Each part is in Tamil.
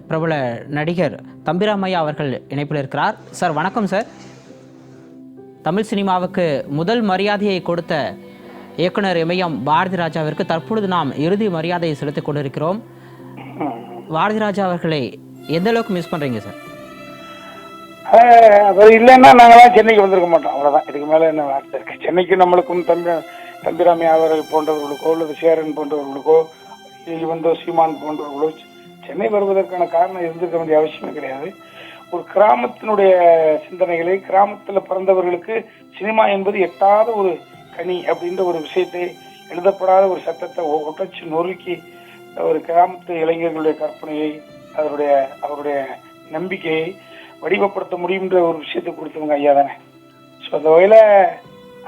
பிரபல நடிகர் தம்பிராமையா அவர்கள் இணைப்பில் இருக்கிறார். சார் வணக்கம் சார். தமிழ் சினிமாவுக்கு முதல் மரியாதையை கொடுத்த இயக்குனர் இமயம் பாரதி ராஜாவிற்கு தற்பொழுது நாம் இறுதி மரியாதையை செலுத்திக் கொண்டிருக்கிறோம். பாரதி ராஜா அவர்களை எந்த அளவுக்கு மிஸ் பண்றீங்க சார்? அது இல்லைன்னா நாங்களாம் சென்னைக்கு வந்திருக்க மாட்டோம், அவ்வளோதான். இதுக்கு மேலே என்ன வார்த்தை இருக்கு? சென்னைக்கு நம்மளுக்கும் தம்பிராமையா அவர்கள் போன்றவர்களுக்கோ அல்லது சேரன் போன்றவர்களுக்கோ வந்து சீமான் போன்றவர்களோ சென்னை வருவதற்கான காரணம் இருந்திருக்க வேண்டிய அவசியமே கிடையாது. ஒரு கிராமத்தினுடைய சிந்தனைகளை, கிராமத்தில் பிறந்தவர்களுக்கு சினிமா என்பது எட்டாத ஒரு கனி அப்படின்ற ஒரு விஷயத்தை, எழுதப்படாத ஒரு சட்டத்தை ஒட்டச்சு நொறுக்கி ஒரு கிராமத்து இளைஞர்களுடைய கற்பனையை, அவருடைய நம்பிக்கையை வடிவப்படுத்த முடியுன்ற ஒரு விஷயத்தை கொடுத்தவங்க ஐயா தானே. ஸோ அந்த வகையில்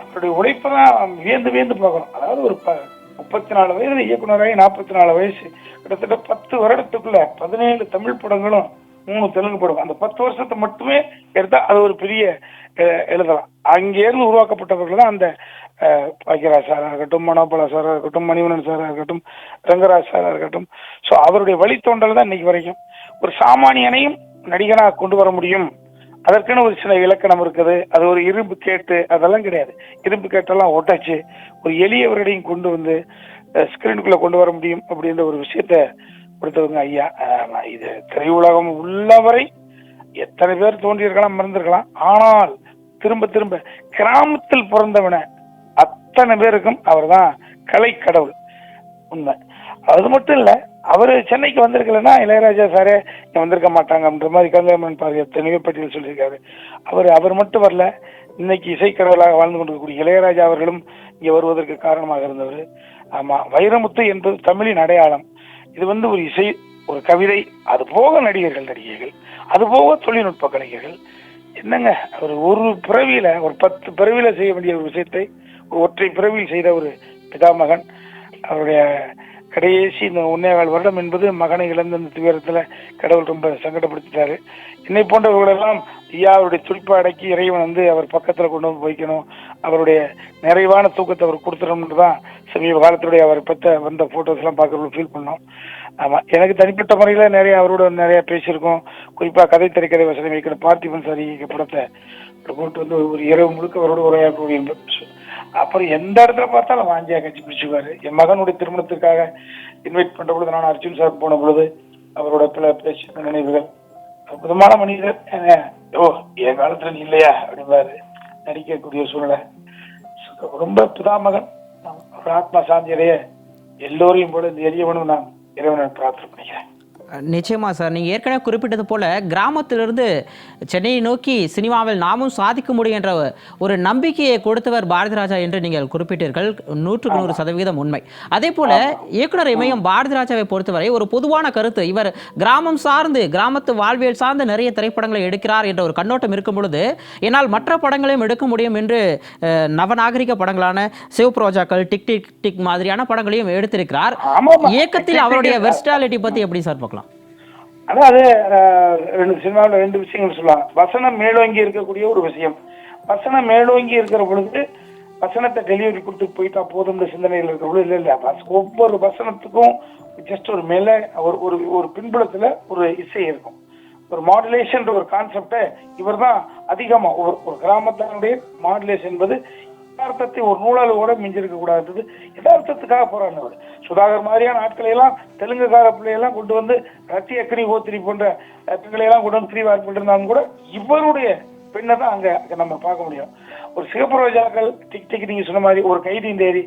அவருடைய உழைப்பை தான் வியந்து பார்க்கணும். அதாவது ஒரு 34 வயது இயக்குனராகி 44 வயசு, கிட்டத்தட்ட 10 வருடத்துக்குள்ள 17 தமிழ் படங்களும் 3 தெலுங்கு படம். அந்த 10 வருஷத்தை மட்டுமே எடுத்தா அது ஒரு பெரிய எழுதலாம். அங்கேருந்து உருவாக்கப்பட்டவர்கள் தான் அந்த பாக்கியராஜ் சாராக இருக்கட்டும், மனோபாலா சாராக இருக்கட்டும், மணிவண்ணன் சாராக இருக்கட்டும், ரங்கராஜ் சாராக இருக்கட்டும். ஸோ அவருடைய வழித்தோன்றல் தான் இன்னைக்கு வரைக்கும் ஒரு சாமானியனையும் நடிகனாக கொண்டு வர முடியும். அதற்குன்னு ஒரு சில இலக்கணம் இருக்குது. அது ஒரு இரும்பு கேட்டு அதெல்லாம் கிடையாது. இரும்பு கேட்டெல்லாம் ஒட்டாச்சு ஒரு எளியவர்களையும் கொண்டு வந்து ஸ்கிரீனுக்குள்ள கொண்டு வர முடியும் அப்படின்ற ஒரு விஷயத்த கொடுத்தவங்க ஐயா. இது திரையுலகம் உள்ளவரை எத்தனை பேர் தோன்றியிருக்கலாம், மறந்திருக்கலாம். ஆனால் திரும்ப கிராமத்தில் பிறந்தவன அத்தனை பேருக்கும் அவர் தான் கலை கடவுள். உண்மை. அது மட்டும் இல்ல, அவரு சென்னைக்கு வந்திருக்கலன்னா இளையராஜா சாரே வந்திருக்க மாட்டாங்கன்ற மாதிரி கலைஞர் பாரு எத்தனையோ பட்டியல் சொல்லியிருக்காரு. அவர் மட்டும் வரல, இன்னைக்கு இசைக்கடவுளாக வாழ்ந்து கொண்டிருக்கக்கூடிய இளையராஜா அவர்களும் இங்கே வருவதற்கு காரணமாக இருந்தவர். ஆமா, வைரமுத்து என்பது தமிழின் அடையாளம். இது வந்து ஒரு இசை, ஒரு கவிதை, அது போக நடிகைகள், அது போக தொழில்நுட்ப கலைஞர்கள். என்னங்க, ஒரு பிறவியில ஒரு 10 பிறவியில செய்ய வேண்டிய ஒரு விஷயத்தை ஒரு ஒற்றை பிறவியில் செய்த ஒரு பிதாமகன். அவருடைய கடைசி இந்த 1.25 வருடம் என்பது மகனை இழந்த அந்த துயரத்துல கடவுள் ரொம்ப சங்கடப்படுத்திட்டாரு. என்னை போன்றவர்களெல்லாம் ஐயா அவருடைய துடிப்பை அடக்கி இறைவன் வந்து அவர் பக்கத்துல கொண்டு வந்து வைக்கணும், அவருடைய நிறைவான தூக்கத்தை அவர் கொடுத்துடணும்னு தான் சமீப காலத்துடைய அவர் பத்த வந்த போட்டோஸ் எல்லாம் பார்க்கறது ஃபீல் பண்ணோம். ஆமா, எனக்கு தனிப்பட்ட முறையில அவரோட நிறைய பேசியிருக்கோம். குறிப்பா கதை திரைக்கதை வசனம் வைக்கிற பார்த்திபன் சாரி படத்தை போட்டு வந்து ஒரு இரவு முழுக்க அவரோட உரையாடக்கூடிய. அப்புறம் எந்த இடத்துல பார்த்தாலும் வாஞ்சியா கட்சி பிடிச்சுவாரு. என் மகனுடைய திருமணத்திற்காக இன்வைட் பண்ற பொழுது நான் அர்ஜுன் சார் போன பொழுது அவரோட பேசின நினைவுகள். அற்புதமான மனிதர். என் காலத்துல நீ இல்லையா அப்படின்பாரு. நடிக்கக்கூடிய சூழ்நிலை ரொம்ப பிதாமகன். ஒரு ஆத்மா சாந்தியடைய எல்லோரையும் போல இந்த எளியவனும் நான் இறைவனை பிரார்த்தனை பண்ணிக்கிறேன். நிச்சயமா சார், நீங்கள் ஏற்கனவே குறிப்பிட்டது போல கிராமத்திலிருந்து சென்னையை நோக்கி சினிமாவில் நாமும் சாதிக்க முடியும் என்ற ஒரு நம்பிக்கையை கொடுத்தவர் பாரதி ராஜா என்று நீங்கள் குறிப்பிட்டீர்கள். 100% உண்மை. அதே போல இயக்குனர் இமயம் பாரதி ராஜாவை பொறுத்தவரை ஒரு பொதுவான கருத்து, இவர் கிராமம் சார்ந்து, கிராமத்து வாழ்வியல் சார்ந்து நிறைய திரைப்படங்களை எடுக்கிறார் என்ற ஒரு கண்ணோட்டம் இருக்கும் பொழுது, என்னால் மற்ற படங்களையும் எடுக்க முடியும் என்று நவநாகரிக படங்களான சிவப்ரோஜாக்கள், டிக் டிக் டிக் மாதிரியான படங்களையும் எடுத்திருக்கிறார். இயக்கத்தில் அவருடைய வெர்ஸ்டாலிட்டி பத்தி எப்படி சார் பார்க்கலாம்? அதாவது சினிமாவில் 2 விஷயங்கள் சொல்லுவாங்க. வசனம் மேலோங்கி இருக்கக்கூடிய ஒரு விஷயம், வசனம் மேலோங்கி இருக்கிற பொழுது வசனத்தை டெலிவரி கொடுத்து போயிட்டா போதும்னு சிந்தனையில் இருக்கிற பொழுது இல்லை. ஒவ்வொரு வசனத்துக்கும் ஜஸ்ட் ஒரு மேல ஒரு பின்புலத்துல ஒரு இசை இருக்கும். ஒரு மாடுலேஷன் ஒரு கான்செப்டை இவர் தான் அதிகமா ஒரு கிராமத்தினுடைய மாடுலேஷன் என்பது யதார்த்தத்தை ஒரு நூலாளோட மிஞ்சிருக்க கூடாது, யதார்த்தத்துக்காக போராடினவர். சுதாகர் மாதிரியான ஆட்களை எல்லாம், தெலுங்குகார பிள்ளையெல்லாம் கொண்டு வந்து ரத்தி அக்னி ஓத்திரி போன்ற பெண்களையெல்லாம் கொண்டு வந்து ஃப்ரீ வாக் பண்ணிருந்தாலும் கூட இவருடைய பெண்ணை தான் அங்க நம்ம பார்க்க முடியும். ஒரு சிவப்புரோஜாக்கள், டிக் டிக் நீங்க சொன்ன மாதிரி, ஒரு கைதி தேடி,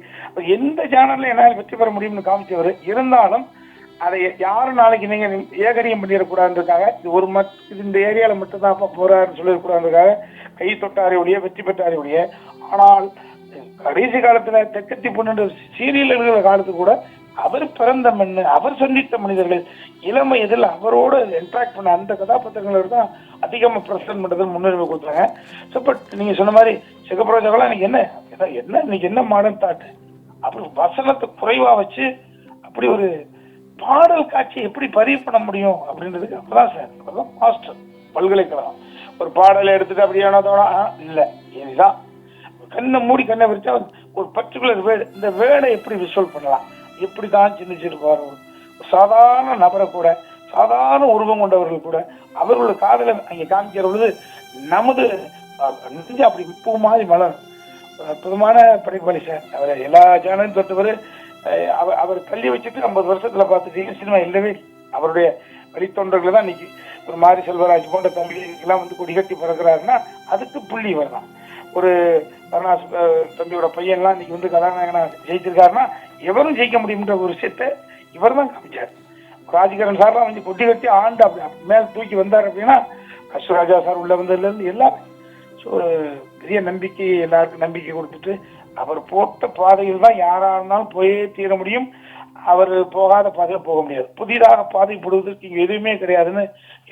எந்த ஜானர்ல என்னால் வெற்றி பெற முடியும்னு காமிச்சவர். இருந்தாலும் அதை யாரும் நாளைக்கு நீங்க ஏகரியம் பண்ணிடக்கூடாதுக்காக இது இந்த ஏரியால மட்டும் தான் போறாருன்னு சொல்லிடக்கூடாதுக்காக கை தொட்டாரி ஒழிய வெற்றி பெற்றாரி ஒழிய. ஆனால் கடைசி காலத்துல தெக்கத்தி பொண்ணு சீரியல் எழுதுகிற காலத்துக்கு கூட அவர் பிறந்த மண்ணு, அவர் சந்தித்த மனிதர்கள், இளமை இதில் அவரோட இன்ட்ராக்ட் பண்ண அந்த கதாபாத்திரங்களோட தான் அதிகமாக பிரசன்ட் பண்றது முன்னுரிமை கொடுத்தாங்க. ஸோ பட் நீங்க சொன்ன மாதிரி சிகப்ரோஜாக்கெல்லாம் இன்னைக்கு என்ன இன்னைக்கு என்ன மாடர்ன் தாட், அப்புறம் வசனத்தை குறைவா வச்சு அப்படி ஒரு பாடல் காட்சி எப்படி பதிவு பண்ண முடியும் அப்படின்றதுக்கு அப்பதான் சார், அப்பதான் மாஸ்டர் பல்கலைக்கழகம். ஒரு பாடலை எடுத்துட்டு அப்படியான இல்லை, இதுதான் கண்ணை மூடி கண்ணை விரிச்சா ஒரு பர்டிகுலர் வேர்டு, இந்த வேர்டை எப்படி விசுவல் பண்ணலாம், எப்படிதான் சிந்திச்சிருப்பாரு. ஒரு சாதாரண நபரை கூட சாதாரண உருவம் கொண்டவர்கள் கூட அவர்களோட காதலை அங்கே காமிக்கிற பொழுது நமது நெஞ்சு அப்படி பூ மாதிரி மலரும். அற்புதமான படைப்பாளி சார். அவர் எல்லா சேனலும் தொட்டவர். அவர் தள்ளி வச்சுட்டு 50 வருஷத்துல பார்த்துட்டீங்க சினிமா இல்லவே இல்லை. அவருடைய வழித்தொண்டர்கள் தான் இன்னைக்கு ஒரு மாரி செல்வராஜ் போன்ற தம்பிகளுக்கெல்லாம் வந்து கொடிகட்டி பிறகுறாருன்னா அதுக்கு புள்ளி இவர் தான். ஒரு கருணாஸ் தம்பியோட பையன்லாம் இன்னைக்கு வந்து கதாநாயகனா ஜெயிச்சிருக்காருன்னா எவரும் ஜெயிக்க முடியும்ன்ற ஒரு விஷயத்த இவர் தான் காமிச்சார். ராஜ்கிரண் சார்லாம் வந்து கொடி கட்டி ஆண்டு அப்படி மேல தூக்கி வந்தார் அப்படின்னா அஸ்வராஜா சார் உள்ள வந்ததுல இருந்து எல்லாமே ஒரு பெரிய நம்பிக்கை, எல்லாருக்கும் நம்பிக்கை கொடுத்துட்டு அவர் போட்ட பாதையில் தான் யாரா இருந்தாலும் போயே தீர முடியும். அவர் போகாத பாதையில போக முடியாது. புதிதாக பாதை போடுவதற்கு இங்க எதுவுமே கிடையாதுன்னு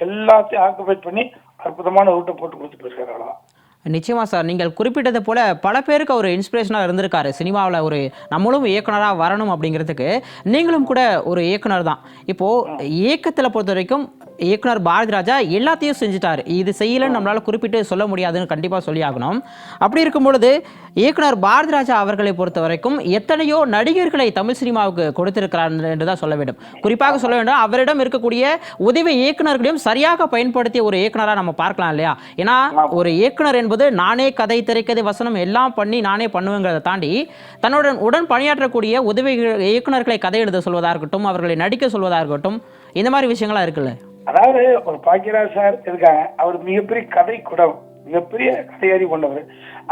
எல்லாத்தையும் ஆக்குபேட் பண்ணி அற்புதமான ரூட்டை போட்டு கொடுத்து போயிருக்காரு. அவ்வளவுதான். நிச்சயமா சார். நீங்கள் குறிப்பிட்டது போல பல பேருக்கு ஒரு இன்ஸ்பிரேஷனாக இருந்திருக்காரு. சினிமாவில் ஒரு நம்மளும் இயக்குனராக வரணும் அப்படிங்கிறதுக்கு நீங்களும் கூட ஒரு இயக்குனர் தான். இப்போது இயக்கத்தில் பொறுத்த வரைக்கும் இயக்குனர் பாரதி ராஜா எல்லாத்தையும் செஞ்சுட்டார். இது செய்யலைன்னு நம்மளால் குறிப்பிட்டு சொல்ல முடியாதுன்னு கண்டிப்பாக சொல்லி ஆகணும். அப்படி இருக்கும் பொழுது இயக்குனர் பாரதி ராஜா அவர்களை பொறுத்த வரைக்கும் எத்தனையோ நடிகர்களை தமிழ் சினிமாவுக்கு கொடுத்திருக்கிறார் என்று தான் சொல்ல வேண்டும். குறிப்பாக சொல்ல வேண்டும், அவரிடம் இருக்கக்கூடிய உதவி இயக்குனர்களையும் சரியாக பயன்படுத்திய ஒரு இயக்குனராக நம்ம பார்க்கலாம் இல்லையா? ஏன்னா ஒரு இயக்குனர் என்பது நானே கதை, திரைக்கதை, வசனம் எல்லாம் பண்ணி நானே பண்ணுவேங்கிறத தாண்டி உடன் பணியாற்றக்கூடிய உதவி இயக்குனர்களை கதை எழுத சொல்வதாக இருக்கட்டும், அவர்களை நடிக்க சொல்வதாக இருக்கட்டும், இந்த மாதிரி விஷயங்கள்லாம் இருக்குல்ல. அதாவது ஒரு பாக்கியராஜ் சார் இருக்காங்க. அவர் மிகப்பெரிய கதை குடம், மிகப்பெரிய கதையறி கொண்டவர்.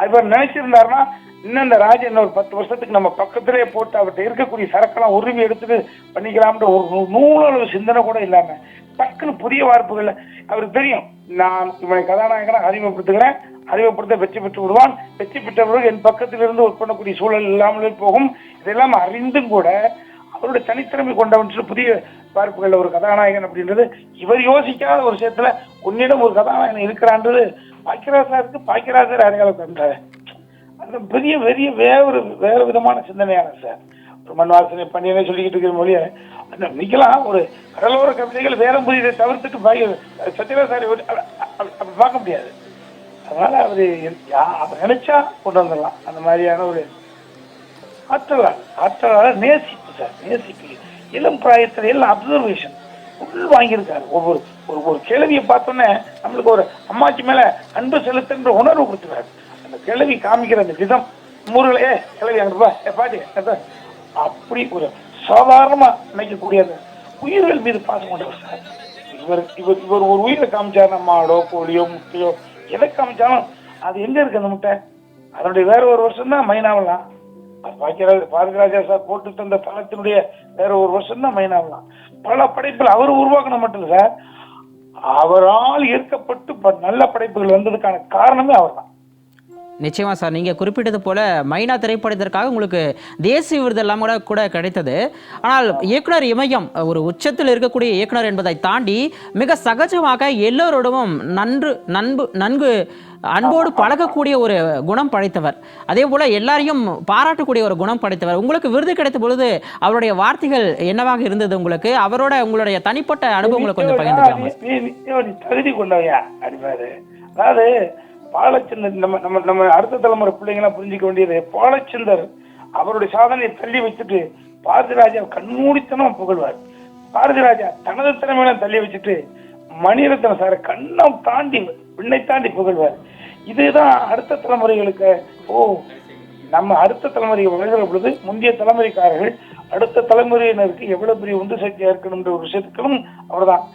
அவர் நினைச்சிருந்தாருன்னா இன்னும் இந்த ராஜன் ஒரு 10 வருஷத்துக்கு நம்ம பக்கத்திலே போட்டு அவர்கிட்ட இருக்கக்கூடிய சரக்கெல்லாம் உருவி எடுத்துட்டு பண்ணிக்கலாம்ன்ற ஒரு நூலளவு சிந்தனை கூட இல்லாம டக்குன்னு புதிய வாய்ப்புகள் அவருக்கு தெரியும். நான் இவனை கதாநாயகனா அறிமுகப்படுத்துகிறேன், அறிமுகப்படுத்த வெற்றி பெற்று விடுவான், வெற்றி பெற்றவர்கள் என் பக்கத்தில் இருந்து ஒர்க் பண்ணக்கூடிய சூழல் இல்லாமலே போகும். இதெல்லாம் அறிந்தும் கூட அவருடைய தனித்திறமை கொண்டவன் புதிய வாய்ப்புகள் ஒரு கதாநாயகன் அப்படின்றது இவர் யோசிக்காத ஒரு விஷயத்துல உன்னிடம் ஒரு கதாநாயகன் இருக்கிறான்றது பாக்கியராஜருக்கு பாக்கியராஜர் அடையாளம் கண்டாரு. அந்த பெரிய பெரிய வேற விதமான சிந்தனையான சார். ஒரு மண் வாசனை பண்ணியனே சொல்லிக்கிட்டு இருக்கிற மொழியை நிக்கலாம். ஒரு கடலோர கவிதைகள் வேற புதியதை தவிர்த்துட்டு சத்யராஜ் சார் அப்படி பார்க்க முடியாது. அதனால அவர் நினைச்சா கொண்டு வந்துடலாம். அந்த மாதிரியான ஒரு ஆற்றலால நேசிப்பு சார், நேசிப்பு. இளம் பிராயத்தில் எல்லாம் அப்சர்வேஷன் உள் வாங்கியிருக்காரு. ஒரு கேள்வியை பார்த்தோன்னே நம்மளுக்கு ஒரு அம்மாச்சி மேல அன்பு செலுத்துன்ற உணர்வு கொடுத்துருக்காரு. அந்த கேள்வி காமிக்கிற அந்த விதம் ஊர்களே கிளவி அங்கப்பா பாட்டி அப்படி ஒரு சாதாரணமா நினைக்கக்கூடிய அந்த உயிர்கள் மீது பாசம் கொண்டவர் சார். இவர் ஒரு உயிரை காமிச்சாரு, மாடோ கோழியோ முட்டையோ எதை காமிச்சாலும் அது எங்க இருக்கு அந்த முட்டை? அதனுடைய வேற ஒரு வருஷம் தான் மைனாவலாம். பாரதி ராஜா சார் போட்டு தந்த பழத்தினுடைய வேற ஒரு வருஷம் தான் மைனாவலாம். பல படைப்புகள் அவர் உருவாக்கின மட்டும் இல்ல சார், அவரால் ஈர்க்கப்பட்டு நல்ல படைப்புகள் வந்ததுக்கான காரணமே அவர் தான். நிச்சயமா சார். நீங்கள் குறிப்பிட்டது போல மைனா திரைப்படத்திற்காக உங்களுக்கு தேசிய விருது எல்லாம் கூட கிடைத்தது. ஆனால் இயக்குனர் இமயம் ஒரு உச்சத்தில் இருக்கக்கூடிய இயக்குனர் என்பதை தாண்டி மிக சகஜமாக எல்லோரோடவும் நன்கு அன்போடு பழகக்கூடிய ஒரு குணம் படைத்தவர். அதே போல எல்லாரையும் பாராட்டக்கூடிய ஒரு குணம் படைத்தவர். உங்களுக்கு விருது கிடைத்த பொழுது அவருடைய வார்த்தைகள் என்னவாக இருந்தது? உங்களுக்கு அவரோட உங்களுடைய தனிப்பட்ட அனுபவங்களை கொஞ்சம் பகிர்ந்துக்கலாமா? தகுதி கொண்டவையா அடிப்பாரு. அதாவது பாலச்சந்தர் நம்ம அடுத்த தலைமுறை பிள்ளைங்களாம் புரிஞ்சுக்க வேண்டியது, பாலச்சந்தர் அவருடைய சாதனையை தள்ளி வச்சுட்டு பாரதி ராஜா கண்மூடித்தனம் புகழ்வார். பாரதி ராஜா தனது திறமையெல்லாம் தள்ளி வச்சுட்டு மணிரத்னம் சாரை கண்ணம் தாண்டி விண்ணை தாண்டி புகழ்வார். இதுதான் அடுத்த தலைமுறைகளுக்கு நம்ம அடுத்த தலைமுறை வளர்கிற பொழுது முந்தைய தலைமுறைக்காரர்கள் அடுத்த தலைமுறையினருக்கு எவ்வளவு பெரிய உந்து சக்தியா இருக்கணும்ன்ற ஒரு விஷயத்துக்கும் அவர் தான்.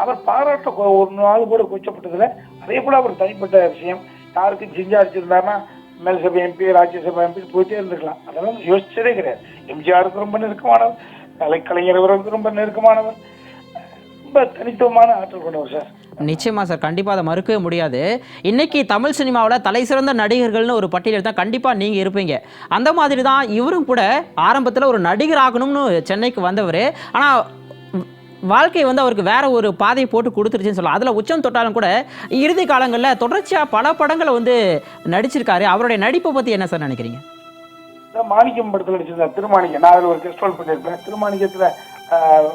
அவர் பாராட்ட ஒரு நாள் கூட கொச்சப்பட்டதுல அதே போல அவர் தனிப்பட்ட விஷயம் யாருக்கு ஜிஞ்சா அடிச்சிருந்தாருன்னா மேல் சபை எம்பி, ராஜ்யசபா எம்பி போயிட்டே இருந்திருக்கலாம். அதெல்லாம் யோசிச்சதே கிடையாது. எம்ஜிஆருக்கு ரொம்ப நெருக்கமானவர், கலைஞர்களுக்கு ரொம்ப நெருக்கமானவர், ரொம்ப தனித்துவமான ஆற்றல் கொண்டவர் சார். நிச்சயமா சார், கண்டிப்பாக அதை மறுக்கவே முடியாது. இன்னைக்கு தமிழ் சினிமாவில் தலை சிறந்த நடிகர்கள்னு ஒரு பட்டியல் தான் கண்டிப்பாக நீங்கள் இருப்பீங்க. அந்த மாதிரி தான் இவரும் கூட ஆரம்பத்தில் ஒரு நடிகர் ஆகணும்னு சென்னைக்கு வந்தவர். ஆனால் வாழ்க்கை அவருக்கு வேற ஒரு பாதையை போட்டு கொடுத்துருச்சுன்னு சொல்லலாம். அதில் உச்சம் தொட்டாலும் கூட இறுதி காலங்களில் தொடர்ச்சியாக பல படங்களை நடிச்சிருக்காரு. அவருடைய நடிப்பை பற்றி என்ன சார் நினைக்கிறீங்க? மாணிக்கம் படத்தில் நடிச்சிருந்தேன் திருமாணிக்கம். நான் அதில் ஒரு கெஸ்ட் ரோல் பண்ணியிருப்பேன். திருமாணிக்கத்தில்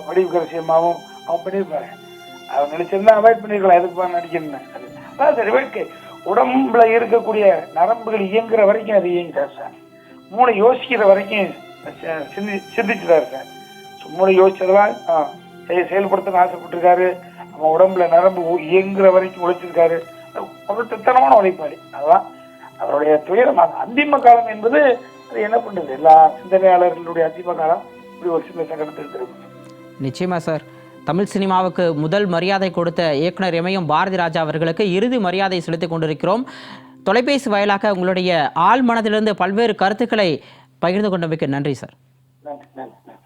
வடிவுக்கரசி அம்மாவும் அவன் பண்ணியிருப்பாரு. அவர் நினைச்சிருந்தா அவாய்ட் பண்ணிருக்கலாம், எதுக்கு நடிக்கணும். அதான் சரி வேட்கை உடம்புல இருக்கக்கூடிய நரம்புகள் இயங்குற வரைக்கும் அது இயங்குறாரு சார். மூளை யோசிக்கிற வரைக்கும் சிந்திச்சுட்டாரு சார். மூளை யோசிச்சதெல்லாம் செயல்படுத்தணும்னு ஆசைப்பட்டிருக்காரு. நம்ம உடம்புல நரம்பு இயங்குற வரைக்கும் உழைச்சிருக்காரு. அவர் திட்டமான உழைப்பாளி. அதான் அவருடைய துயரமாக அந்திம காலம் என்பது அது என்ன பண்றது, எல்லா சிந்தனையாளர்களுடைய அந்திம காலம் இப்படி ஒரு சின்ன சங்கடத்துக்கு திரும்ப. நிச்சயமா சார். தமிழ் சினிமாவுக்கு முதல் மரியாதை கொடுத்த இயக்குனர் எமயம் பாரதி ராஜா அவர்களுக்கு இறுதி மரியாதை செலுத்திக் கொண்டிருக்கிறோம். தொலைபேசி வாயிலாக உங்களுடைய ஆழ் மனதிலிருந்து பல்வேறு கருத்துக்களை பகிர்ந்து கொண்டமைக்கு நன்றி சார். நன்றி நன்றி நன்றி.